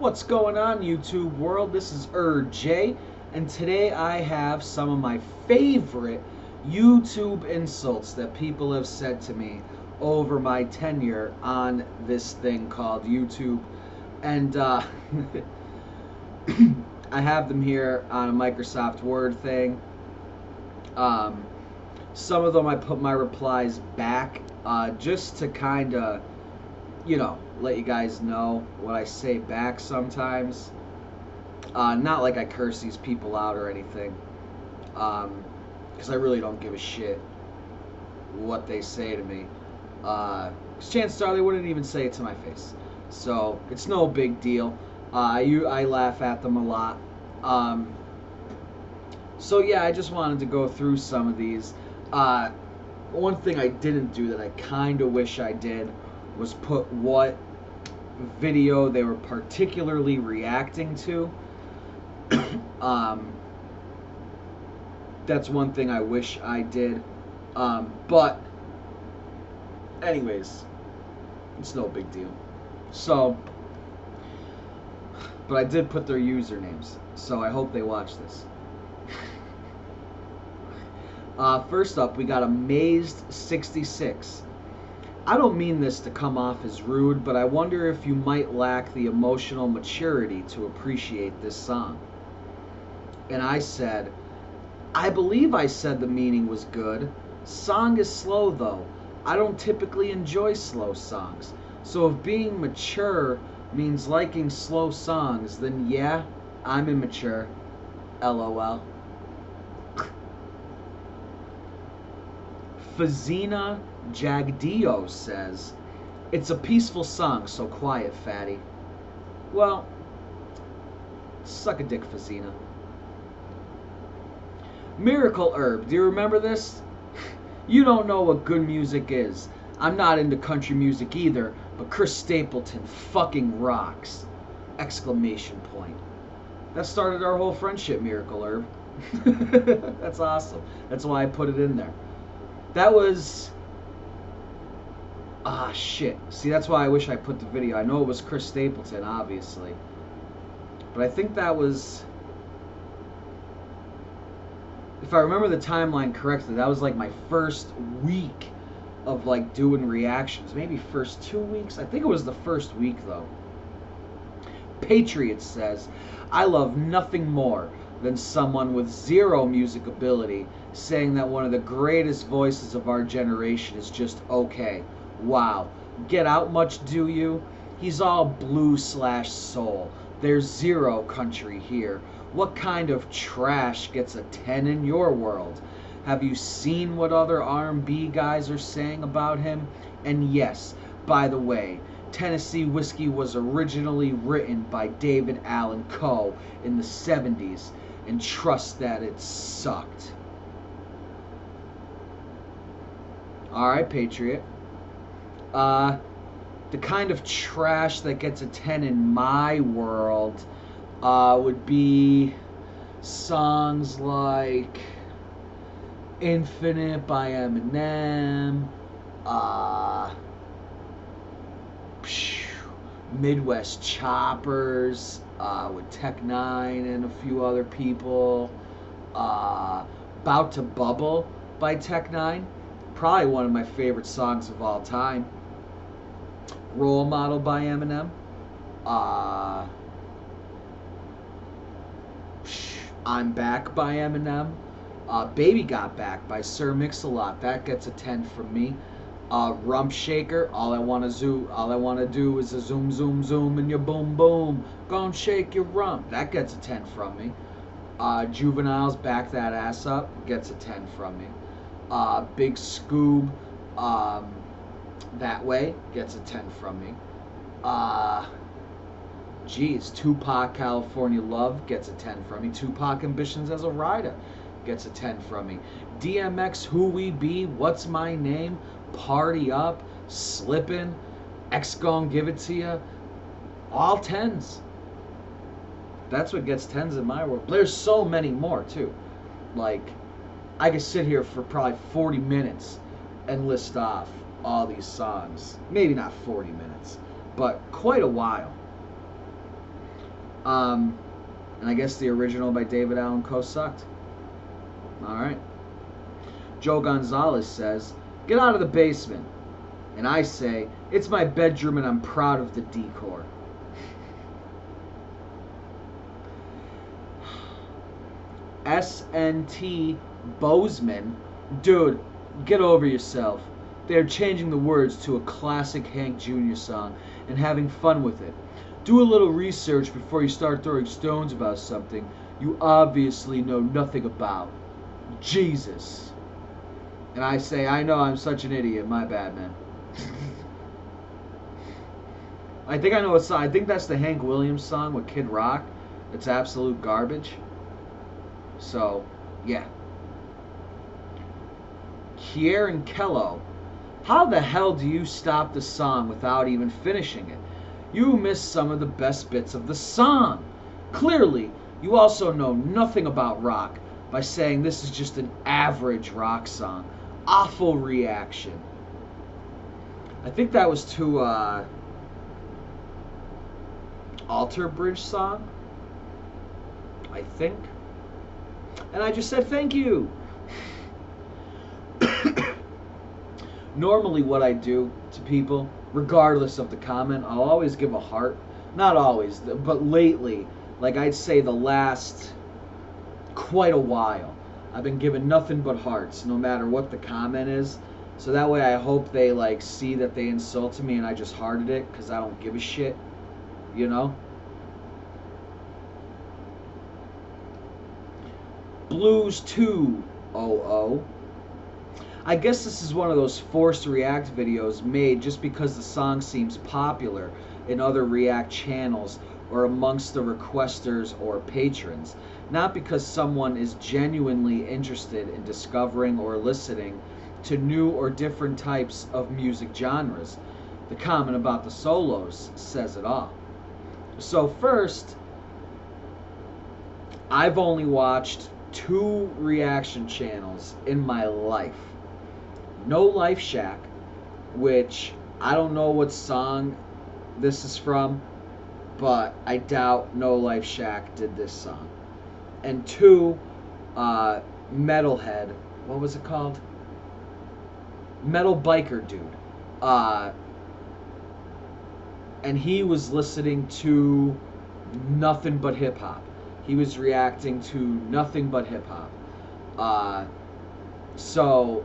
What's going on, YouTube world? This is Jay, and today I have some of my favorite YouTube insults that people have said to me over my tenure on this thing called YouTube. And I have them here on a Microsoft Word thing. Some of them I put my replies back just to kind of, let you guys know what I say back sometimes. Not like I curse these people out or anything, because I really don't give a shit what they say to me. Because chances are they wouldn't even say it to my face. So it's no big deal. I laugh at them a lot. So yeah, I just wanted to go through some of these. One thing I didn't do that I kind of wish I did was put what video they were particularly reacting to. That's one thing I wish I did. But anyways, it's no big deal. So, but I did put their usernames, so I hope they watch this. First up, we got Amazed66. I don't mean this to come off as rude, but I wonder if you might lack the emotional maturity to appreciate this song. And I said, I believe I said the meaning was good. Song is slow though. I don't typically enjoy slow songs. So if being mature means liking slow songs, then yeah, I'm immature. LOL. Fazina Jagdio says, it's a peaceful song, so quiet, fatty. Well, suck a dick, Fazina. Miracle Herb, do you remember this? You don't know what good music is. I'm not into country music either, but Chris Stapleton fucking rocks! Exclamation point. That started our whole friendship, Miracle Herb. That's awesome. That's why I put it in there. That was... shit. See, that's why I wish I put the video. I know it was Chris Stapleton, obviously. But I think that was... If I remember the timeline correctly, that was like my first week of like doing reactions. Maybe first 2 weeks. I think it was the first week, though. Patriot says, I love nothing more than someone with zero music ability saying that one of the greatest voices of our generation is just okay. Wow. Get Out much, do you? He's all blue/soul. There's zero country here. What kind of trash gets a 10 in your world? Have you seen what other R&B guys are saying about him? And yes, by the way, Tennessee Whiskey was originally written by David Allan Coe in the 70s, and trust that it sucked. Alright, Patriot. The kind of trash that gets a 10 in my world would be songs like Infinite by Eminem, Midwest Choppers with Tech Nine and a few other people, About to Bubble by Tech Nine, probably one of my favorite songs of all time. Role Model by Eminem. I'm Back by Eminem. Baby Got Back by Sir Mix-a-Lot. That gets a 10 from me. Rump Shaker. All I wanna do is a zoom, zoom, zoom, and your boom, boom. Gon' shake your rump. That gets a 10 from me. Juvenile's Back That Ass Up gets a 10 from me. Big Scoob. That Way gets a 10 from me. Tupac California Love gets a 10 from me. Tupac Ambitions as a Rider gets a 10 from me. DMX Who We Be, What's My Name, Party Up, Slippin', X Gon' Give It To Ya, all 10s. That's what gets 10s in my world. There's so many more too. Like, I could sit here for probably 40 minutes and list off all these songs. Maybe not 40 minutes, but quite a while. And I guess the original by David Allan Coe sucked. All right. Joe Gonzalez says, "Get out of the basement." And I say, "It's my bedroom and I'm proud of the decor." SNT Bozeman, dude, get over yourself. They're changing the words to a classic Hank Jr. song and having fun with it. Do a little research before you start throwing stones about something you obviously know nothing about. Jesus. And I say, I know, I'm such an idiot. My bad, man. I think I know what song. I think that's the Hank Williams song with Kid Rock. It's absolute garbage. So, yeah. Kieran Kello, how the hell do you stop the song without even finishing it? You missed some of the best bits of the song. Clearly, you also know nothing about rock by saying this is just an average rock song. Awful reaction. I think that was to Alter Bridge song, I think. And I just said thank you. Normally what I do to people, regardless of the comment, I'll always give a heart. Not always, but lately, like I'd say the last quite a while, I've been giving nothing but hearts, no matter what the comment is. So that way I hope they like see that they insulted me and I just hearted it because I don't give a shit, you know? Blues 200. I guess this is one of those forced react videos made just because the song seems popular in other react channels or amongst the requesters or patrons, not because someone is genuinely interested in discovering or listening to new or different types of music genres. The comment about the solos says it all. So first, I've only watched 2 reaction channels in my life. No Life Shack, which I don't know what song this is from, but I doubt No Life Shack did this song. And 2, Metalhead. What was it called? Metal Biker Dude. And he was listening to nothing but hip hop. He was reacting to nothing but hip hop. So,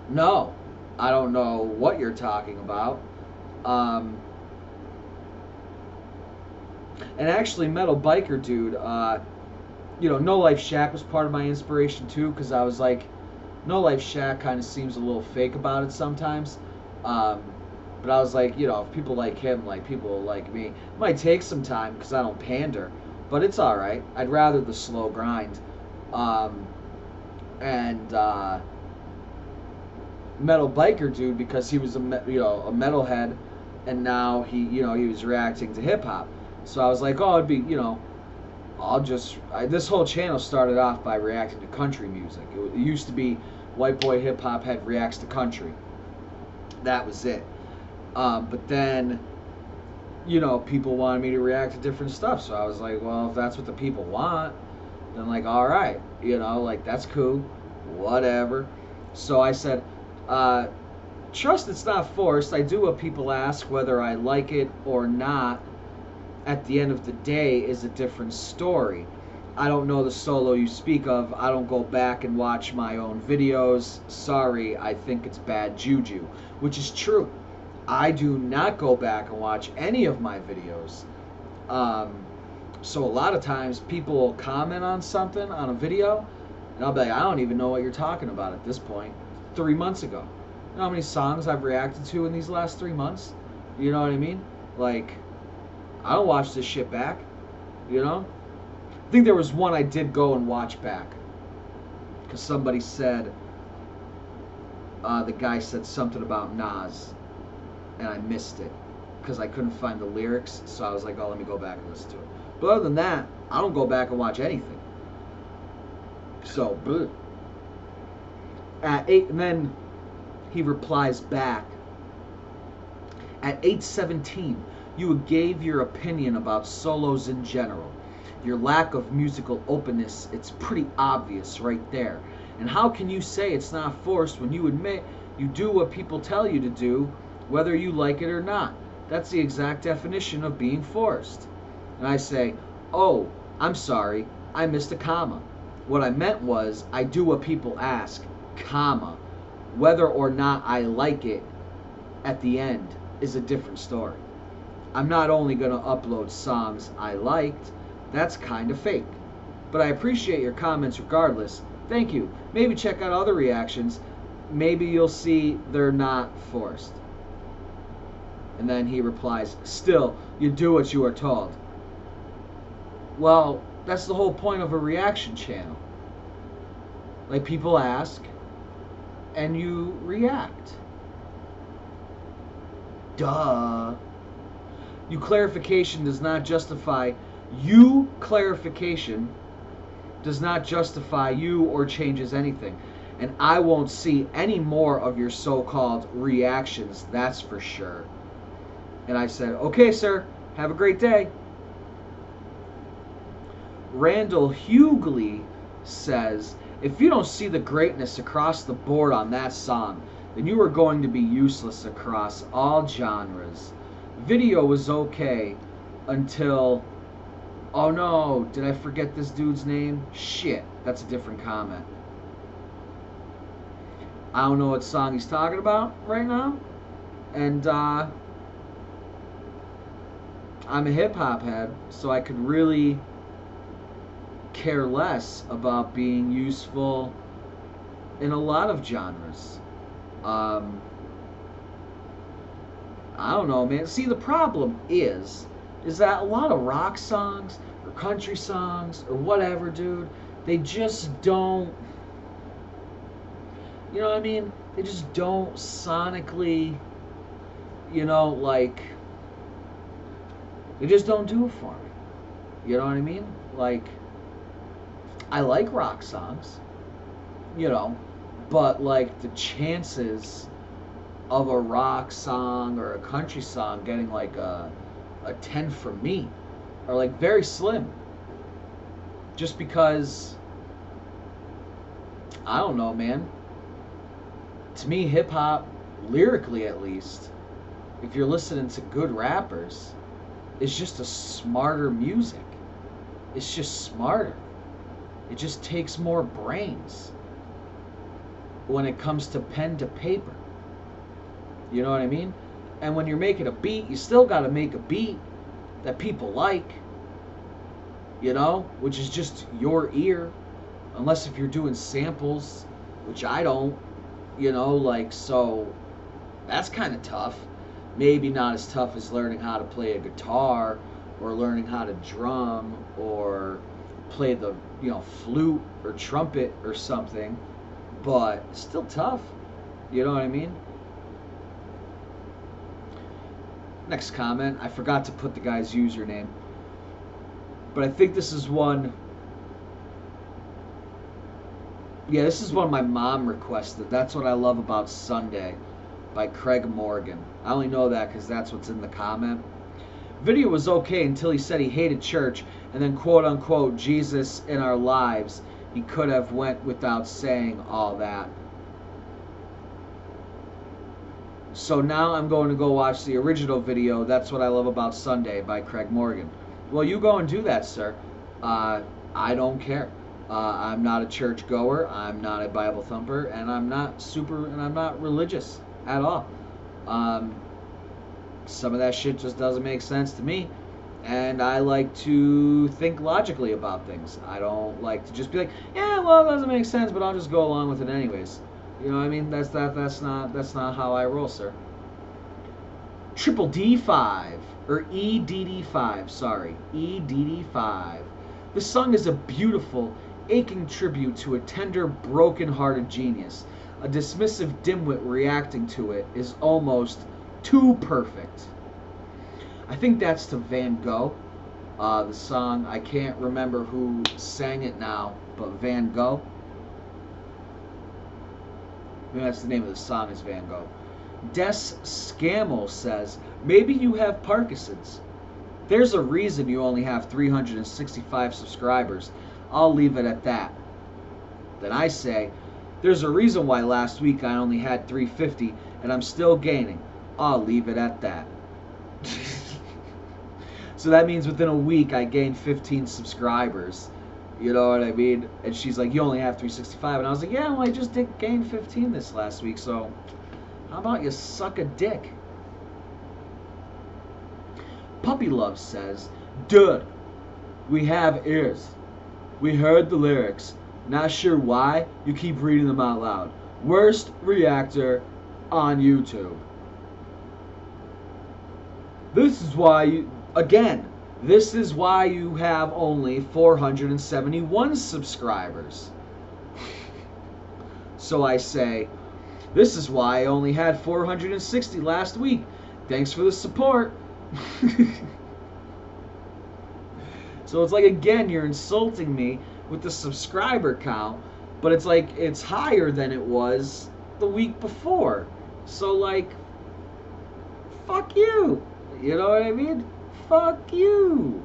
no, I don't know what you're talking about. And actually, Metal Biker Dude, No Life Shack was part of my inspiration too, because I was like, No Life Shack kind of seems a little fake about it sometimes. But I was like, if people like him, like people like me, it might take some time because I don't pander, but it's all right. I'd rather the slow grind. Metal Biker Dude, because he was a metalhead, and now he was reacting to hip hop. So I was like, oh, it'd be this whole channel started off by reacting to country music. It used to be White Boy Hip Hop Head reacts to country. That was it. But then, people wanted me to react to different stuff. So I was like, well, if that's what the people want, then like, all right, that's cool, whatever. So I said, trust it's not forced. I do what people ask. Whether I like it or not, at the end of the day, is a different story. I don't know the solo you speak of. I don't go back and watch my own videos. Sorry, I think it's bad juju, which is true. I do not go back and watch any of my videos. So a lot of times people will comment on something on a video, and I'll be like, I don't even know what you're talking about at this point. 3 months ago. You know how many songs I've reacted to in these last 3 months? You know what I mean? Like, I don't watch this shit back. I think there was one I did go and watch back. Because somebody said, the guy said something about Nas. And I missed it. Because I couldn't find the lyrics. So I was like, oh, let me go back and listen to it. But other than that, I don't go back and watch anything. So, bleh. At 8, and then he replies back. At 8:17, You gave your opinion about solos in general. Your lack of musical openness, it's pretty obvious right there. And how can you say it's not forced when you admit you do what people tell you to do, whether you like it or not? That's the exact definition of being forced. And I say, oh, I'm sorry, I missed a comma. What I meant was, I do what people ask, comma. Whether or not I like it at the end is a different story. I'm not only going to upload songs I liked, that's kind of fake. But I appreciate your comments regardless. Thank you. Maybe check out other reactions. Maybe you'll see they're not forced. And then he replies, still, you do what you are told. Well, that's the whole point of a reaction channel. Like, people ask, and you react. Duh. Clarification does not justify you or changes anything. And I won't see any more of your so-called reactions, that's for sure. And I said, okay, sir, have a great day. Randall Hughley says, if you don't see the greatness across the board on that song, then you are going to be useless across all genres. Video was okay until... Oh no, did I forget this dude's name? Shit, that's a different comment. I don't know what song he's talking about right now. And I'm a hip-hop head, so I could really care less about being useful in a lot of genres. I don't know, man. See, the problem is that a lot of rock songs or country songs or whatever, dude, they just don't, you know what I mean? They just don't sonically, you know, like, they just don't do it for me. You know what I mean? Like, I like rock songs, you know, but like the chances of a rock song or a country song getting like a 10 from me are like very slim. Just because, I don't know, man. To me, hip hop, lyrically at least, if you're listening to good rappers, is just a smarter music. It's just smarter. It just takes more brains when it comes to pen to paper. You know what I mean? And when you're making a beat, you still got to make a beat that people like, you know, which is just your ear. Unless if you're doing samples, which I don't, you know, like, so that's kind of tough. Maybe not as tough as learning how to play a guitar or learning how to drum or play the, you know, flute or trumpet or something, but still tough. You know what I mean? Next comment, I forgot to put the guy's username, but I think this is one. Yeah, this is one my mom requested. That's what I love about Sunday by Craig Morgan. I only know that because that's what's in the comment. Video was okay until he said he hated church and then quote unquote Jesus in our lives. He could have went without saying all that. So now I'm going to go watch the original video, That's What I Love About Sunday by Craig Morgan. Well, you go and do that, sir. I don't care. I'm not a church goer. I'm not a Bible thumper, and I'm not religious at all. Some of that shit just doesn't make sense to me, and I like to think logically about things. I don't like to just be like, yeah, well, it doesn't make sense, but I'll just go along with it anyways. You know what I mean? That's not how I roll, sir. Triple D5 or EDD5, sorry, EDD5. The song is a beautiful, aching tribute to a tender, broken-hearted genius. A dismissive dimwit reacting to it is almost too perfect. I think that's to Van Gogh. The song, I can't remember who sang it now, but Van Gogh. Maybe that's the name of the song, is Van Gogh. Des Scammell says, Maybe you have Parkinson's. There's a reason you only have 365 subscribers. I'll leave it at that. Then I say, there's a reason why last week I only had 350 and I'm still gaining. I'll leave it at that. So that means within a week I gained 15 subscribers. You know what I mean? And she's like, you only have 365. And I was like, yeah, well, I just did gain 15 this last week. So how about you suck a dick? Puppy Love says, dude, we have ears. We heard the lyrics. Not sure why you keep reading them out loud. Worst reactor on YouTube. This is why you, again, this is why you have only 471 subscribers. So I say, this is why I only had 460 last week. Thanks for the support. So it's like, again, you're insulting me with the subscriber count, but it's like it's higher than it was the week before. So like, fuck you. You know what I mean? Fuck you.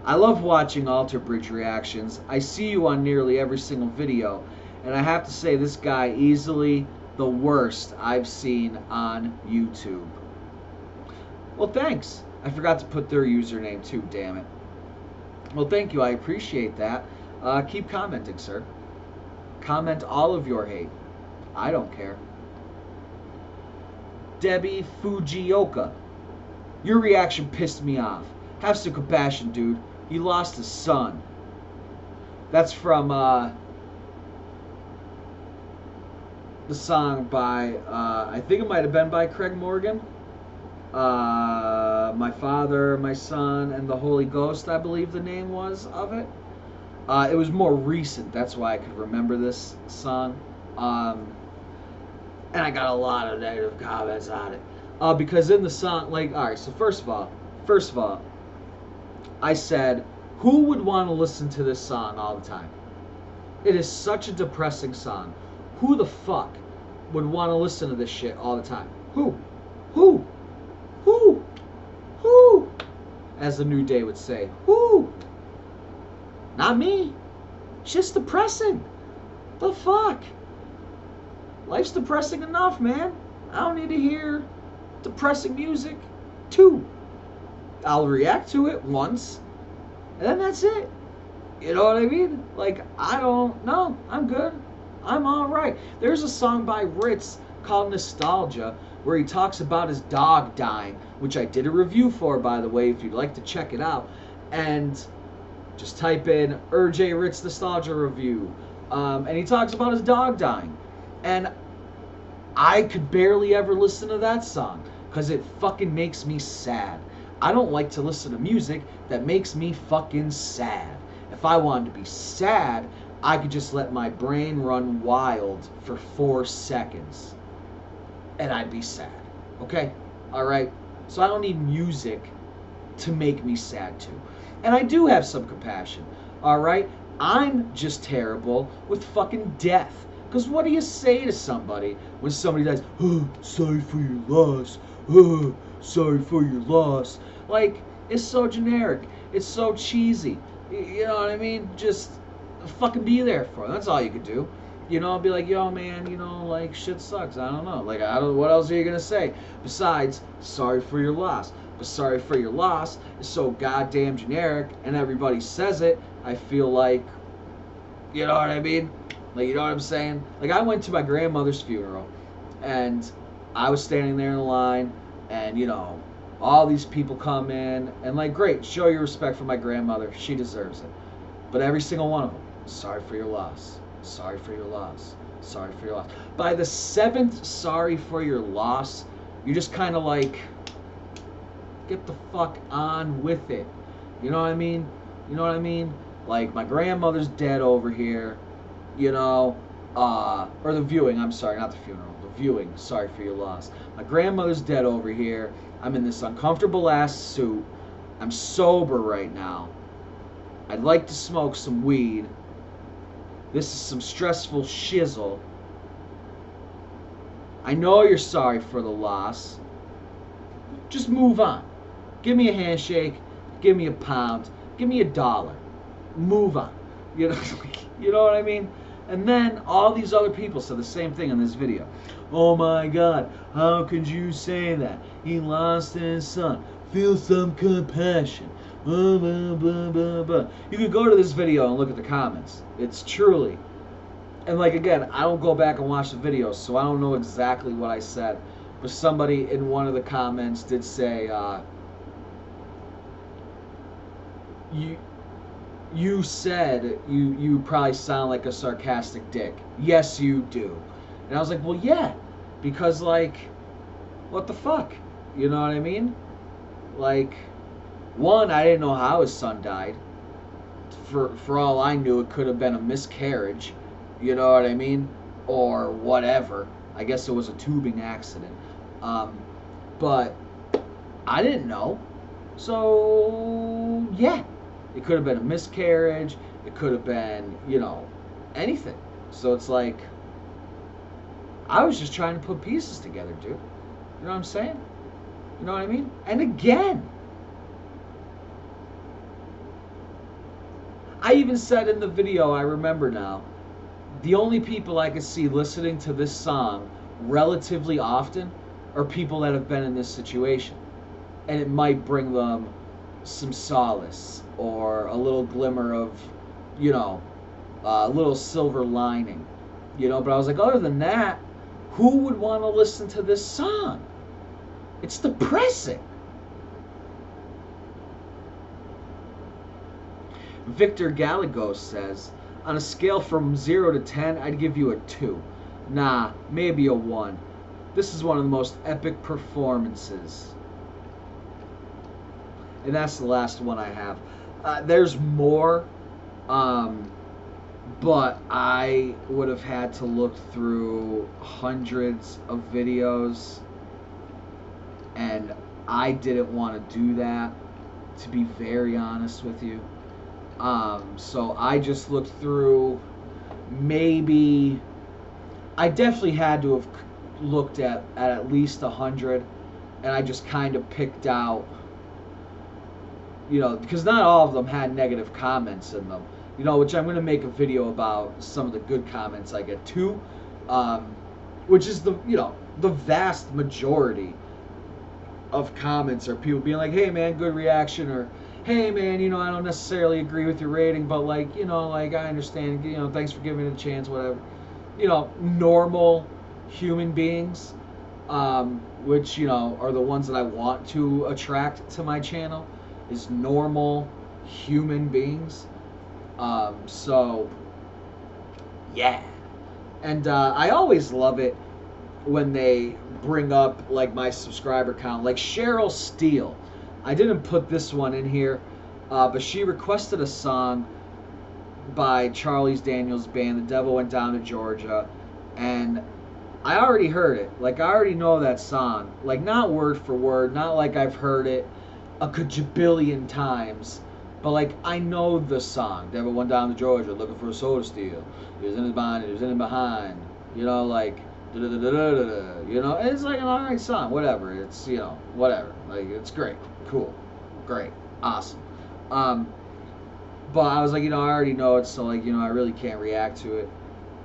I love watching Alter Bridge reactions. I see you on nearly every single video, and I have to say this guy easily the worst I've seen on YouTube. Well, thanks. I forgot to put their username too, damn it. Well, thank you. I appreciate that. Keep commenting, sir. Comment all of your hate. I don't care. Debbie Fujioka. Your reaction pissed me off. Have some compassion, dude. He lost his son. That's from the song by, I think it might have been by Craig Morgan. My Father, My Son, and the Holy Ghost, I believe the name was of it. It was more recent. That's why I could remember this song. And I got a lot of negative comments on it. Because in the song, like, alright, so first of all, I said, who would want to listen to this song all the time? It is such a depressing song. Who the fuck would want to listen to this shit all the time? Who? Who? Who? Who? As the New Day would say. Who? Not me. It's just depressing. The fuck? Life's depressing enough, man. I don't need to hear depressing music. Two. I'll react to it once, and then that's it. You know what I mean? Like, I don't know. I'm good. I'm alright. There's a song by Ritz called Nostalgia where he talks about his dog dying, which I did a review for, by the way, if you'd like to check it out. And just type in J. Ritz Nostalgia Review. And he talks about his dog dying. And I could barely ever listen to that song because it fucking makes me sad. I don't like to listen to music that makes me fucking sad. If I wanted to be sad, I could just let my brain run wild for 4 seconds. And I'd be sad. Okay? Alright? So I don't need music to make me sad too. And I do have some compassion. Alright? I'm just terrible with fucking death. Because what do you say to somebody when somebody dies? Oh, sorry for your loss. Oh, sorry for your loss. Like, it's so generic. It's so cheesy. You know what I mean? Just fucking be there for them. That's all you could do. You know, be like, yo, man, you know, like, shit sucks. I don't know. Like, I don't. What else are you going to say? Besides, sorry for your loss. But sorry for your loss is so goddamn generic, and everybody says it. I feel like, you know what I mean? Like, you know what I'm saying? Like, I went to my grandmother's funeral, and I was standing there in the line, and, you know, all these people come in, and, like, great, show your respect for my grandmother. She deserves it. But every single one of them, sorry for your loss. Sorry for your loss. Sorry for your loss. By the 7th sorry for your loss, you just kind of, like, get the fuck on with it. You know what I mean? You know what I mean? Like, my grandmother's dead over here. You know, or the viewing, I'm sorry, not the funeral, the viewing, sorry for your loss. My grandmother's dead over here. I'm in this uncomfortable ass suit. I'm sober right now. I'd like to smoke some weed. This is some stressful shizzle. I know you're sorry for the loss. Just move on. Give me a handshake. Give me a pound. Give me $1. Move on. You know, you know what I mean? And then all these other people said the same thing in this video. Oh my God, how could you say that? He lost his son. Feel some compassion. Blah, blah, blah, blah, blah. You can go to this video and look at the comments. It's truly. And like again, I don't go back and watch the videos, so I don't know exactly what I said. But somebody in one of the comments did say, you said you probably sound like a sarcastic dick. Yes, you do. And I was like, well, yeah, because like, what the fuck? You know what I mean? Like, one, I didn't know how his son died. For all I knew, it could have been a miscarriage. You know what I mean? Or whatever. I guess it was a tubing accident. But I didn't know. So, yeah. It could have been a miscarriage. It could have been, you know, anything. So it's like, I was just trying to put pieces together, dude. You know what I'm saying? You know what I mean? And again, I even said in the video, I remember now, the only people I could see listening to this song relatively often are people that have been in this situation. And it might bring them some solace or a little glimmer of, you know, a little silver lining. You know, but I was like, other than that, who would want to listen to this song? It's depressing. Victor Gallegos says, on a scale from 0 to 10, I'd give you a 2. Nah, maybe a 1. This is one of the most epic performances. And that's the last one I have. There's more, but I would have had to look through hundreds of videos, and I didn't want to do that, to be very honest with you. So I just looked through, maybe, I definitely had to have looked at least 100, and I just kind of picked out, you know, because not all of them had negative comments in them, you know, which I'm going to make a video about some of the good comments I get too, which is the, you know, the vast majority of comments are people being like, hey man, good reaction, or hey man, you know, I don't necessarily agree with your rating, but like, you know, like I understand, you know, thanks for giving it a chance, whatever. You know, normal human beings, which, you know, are the ones that I want to attract to my channel, is normal human beings. So yeah. And I always love it when they bring up like my subscriber count, like Cheryl Steele. I didn't put this one in here, but she requested a song by Charles Daniels Band, The Devil Went Down to Georgia, and I already heard it. Like, I already know that song. Like, not word for word, not like I've heard it a kajabillion times, but like, I know the song. Devil Went Down to Georgia, looking for a soda steal. He was in his behind, he was in it behind. You know, like, da-da-da-da-da-da. You know, and it's like an alright song, whatever. It's, you know, whatever. Like, it's great. Cool. Great. Awesome. But I was like, you know, I already know it, so like, you know, I really can't react to it.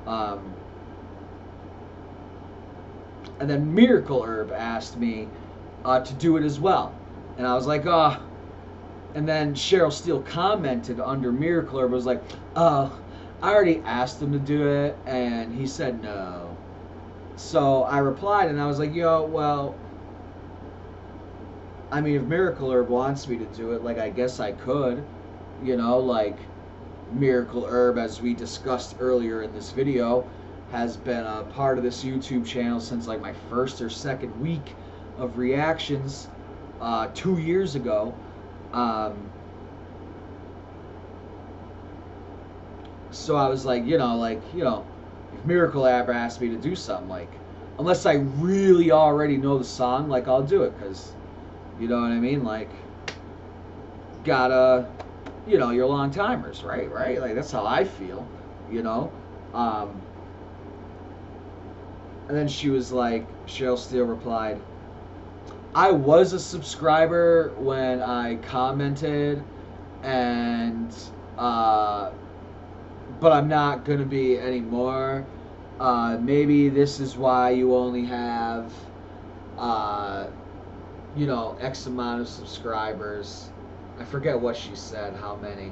And then Miracle Herb asked me to do it as well. And I was like, oh. And then Cheryl Steele commented under Miracle Herb, was like, oh, I already asked him to do it, and he said no. So I replied, and I was like, yo, well, I mean, if Miracle Herb wants me to do it, like, I guess I could. You know, like, Miracle Herb, as we discussed earlier in this video, has been a part of this YouTube channel since, like, my first or second week of reactions 2 years ago. So I was like, you know, if Miracle Herb asked me to do something, like, unless I really already know the song, like, I'll do it, because, you know what I mean? Like, gotta, you know, you're long timers, right? Like, that's how I feel, you know? And then she was like, Cheryl Steele replied, I was a subscriber when I commented, and but I'm not gonna be anymore. Maybe this is why you only have, uh, X amount of subscribers. I forget what she said, how many.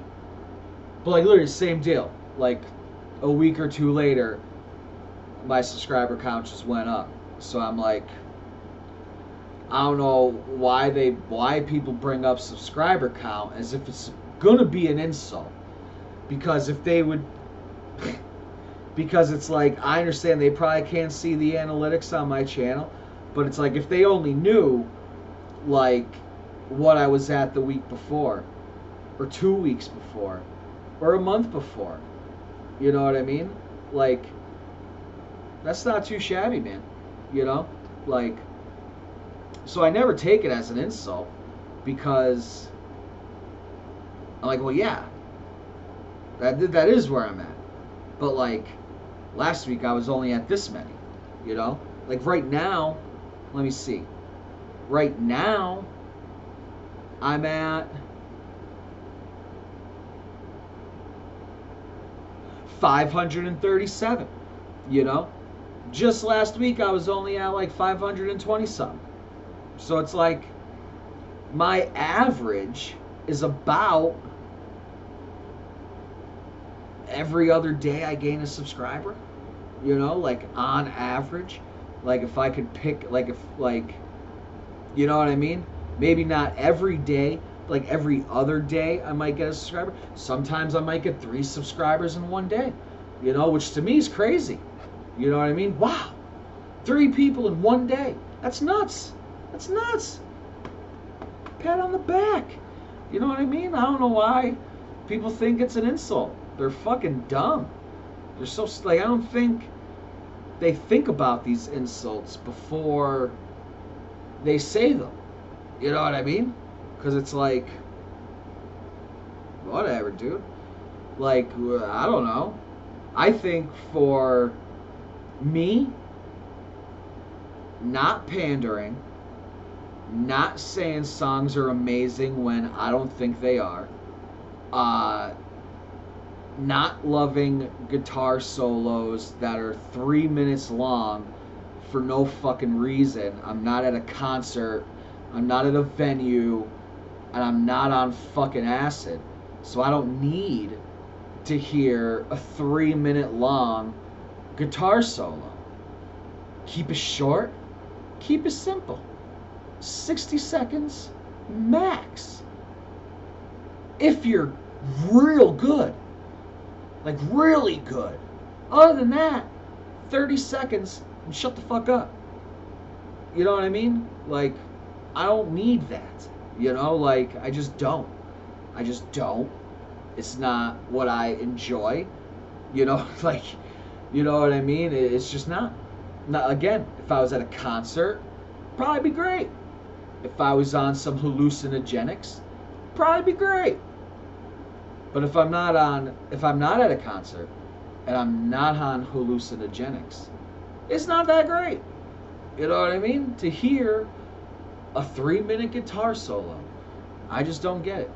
But like literally same deal. Like a week or two later, my subscriber count just went up. So I'm like, I don't know why people bring up subscriber count as if it's gonna be an insult. Because if they would, because it's like I understand they probably can't see the analytics on my channel, but it's like if they only knew like what I was at the week before, or 2 weeks before, or a month before, you know what I mean? Like that's not too shabby, man. You know, like so I never take it as an insult because I'm like, well, yeah, that is where I'm at. But like last week I was only at this many, you know? Like right now, let me see. Right now I'm at 537, you know? Just last week I was only at like 520 something. So it's like my average is about every other day I gain a subscriber, you know, like on average. Like if I could pick, like if like, you know what I mean? Maybe not every day, like every other day I might get a subscriber. Sometimes I might get 3 subscribers in one day, you know, which to me is crazy. You know what I mean? Wow, 3 people in one day. That's nuts. That's nuts. Pat on the back. You know what I mean? I don't know why people think it's an insult. They're fucking dumb. They're so like I don't think they think about these insults before they say them. You know what I mean? Because it's like, whatever, dude. Like, I don't know. I think for me, not pandering, not saying songs are amazing when I don't think they are, not loving guitar solos that are 3 minutes long for no fucking reason. I'm not at a concert, I'm not at a venue, and I'm not on fucking acid. So I don't need to hear a 3 minute long guitar solo. Keep it short, keep it simple. 60 seconds max. If you're real good, like really good. Other than that, 30 seconds and shut the fuck up. You know what I mean? Like, I don't need that. You know, like, I just don't. I just don't. It's not what I enjoy. You know, like, you know what I mean? It's just not. Now, again, if I was at a concert, probably be great. If I was on some hallucinogenics, probably be great. But if I'm not at a concert and I'm not on hallucinogenics, it's not that great. You know what I mean? To hear a 3 minute guitar solo, I just don't get it.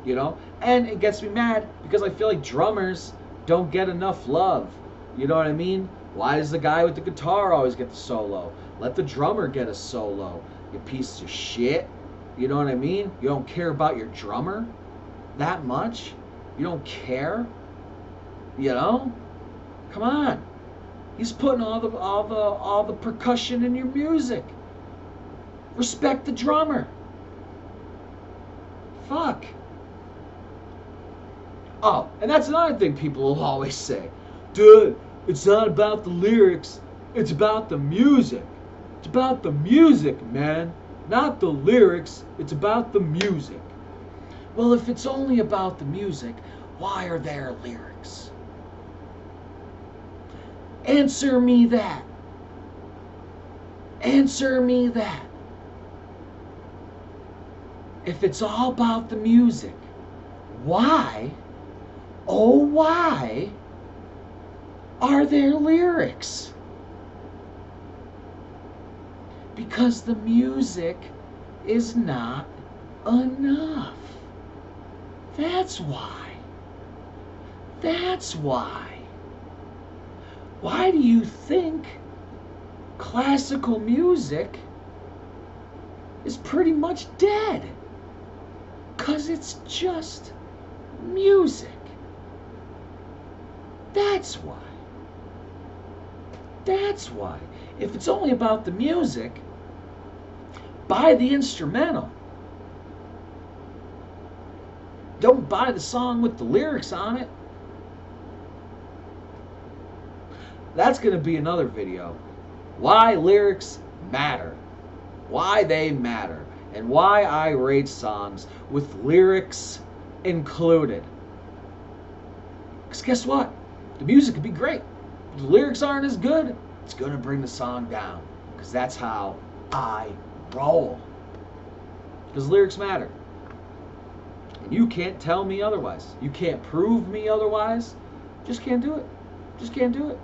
You know? And it gets me mad because I feel like drummers don't get enough love. You know what I mean? Why does the guy with the guitar always get the solo? Let the drummer get a solo, you piece of shit. You know what I mean? You don't care about your drummer that much? You don't care? You know? Come on. He's putting all the percussion in your music. Respect the drummer. Fuck. Oh, and that's another thing people will always say. Dude, it's not about the lyrics, it's about the music. It's about the music, man. Not the lyrics, it's about the music. Well, if it's only about the music, why are there lyrics? Answer me that. Answer me that. If it's all about the music, why, oh why, are there lyrics? Because the music is not enough. That's why. That's why. Why do you think classical music is pretty much dead? 'Cause it's just music. That's why. That's why. If it's only about the music, buy the instrumental. Don't buy the song with the lyrics on it. That's going to be another video. Why lyrics matter. Why they matter. And why I rate songs with lyrics included. Because guess what? The music could be great. If the lyrics aren't as good, it's going to bring the song down. Because that's how I roll. Because lyrics matter. And you can't tell me otherwise. You can't prove me otherwise. Just can't do it. Just can't do it.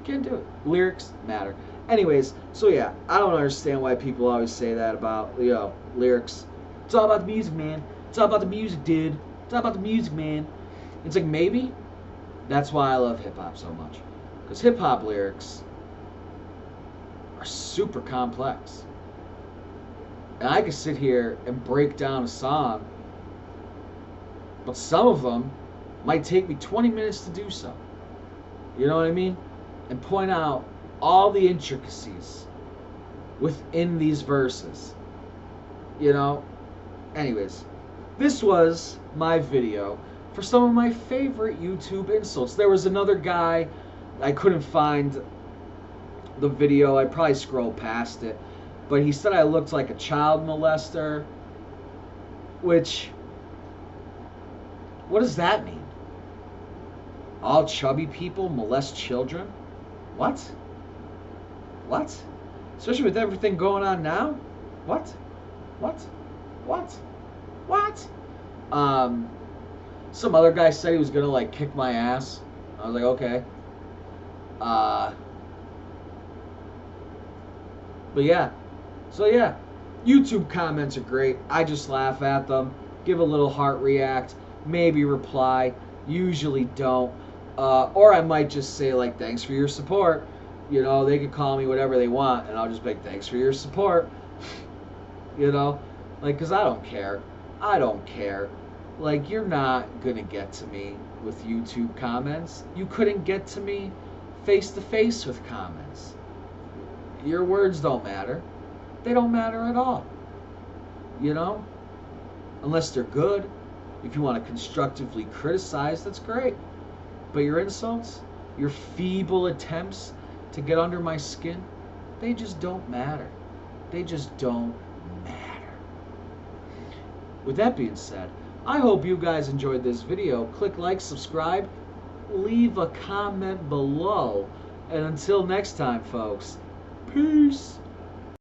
Can't do it. Lyrics matter. Anyways, so yeah, I don't understand why people always say that about, lyrics. It's all about the music, man. It's all about the music, dude. It's all about the music, man. It's like, maybe that's why I love hip-hop so much. Because hip-hop lyrics are super complex. And I could sit here and break down a song, but some of them might take me 20 minutes to do so. You know what I mean? And point out all the intricacies within these verses. Anyways, this was my video for some of my favorite YouTube insults. There was another guy, I couldn't find the video, I probably scrolled past it, but he said I looked like a child molester, which, what does that mean? All chubby people molest children? What? What? Especially with everything going on now? What? What? What? What? Some other guy said he was gonna kick my ass. I was like, okay. But yeah. So yeah. YouTube comments are great. I just laugh at them. Give a little heart react. Maybe reply. Usually don't. Or I might just say thanks for your support. They could call me whatever they want, and I'll just be like, thanks for your support. Because I don't care. I don't care. You're not gonna get to me with YouTube comments. You couldn't get to me face to face with comments. Your words don't matter. They don't matter at all. Unless they're good. If you want to constructively criticize, that's great. But your insults, your feeble attempts to get under my skin, they just don't matter. They just don't matter. With that being said, I hope you guys enjoyed this video. Click like, subscribe, leave a comment below. And until next time, folks, peace.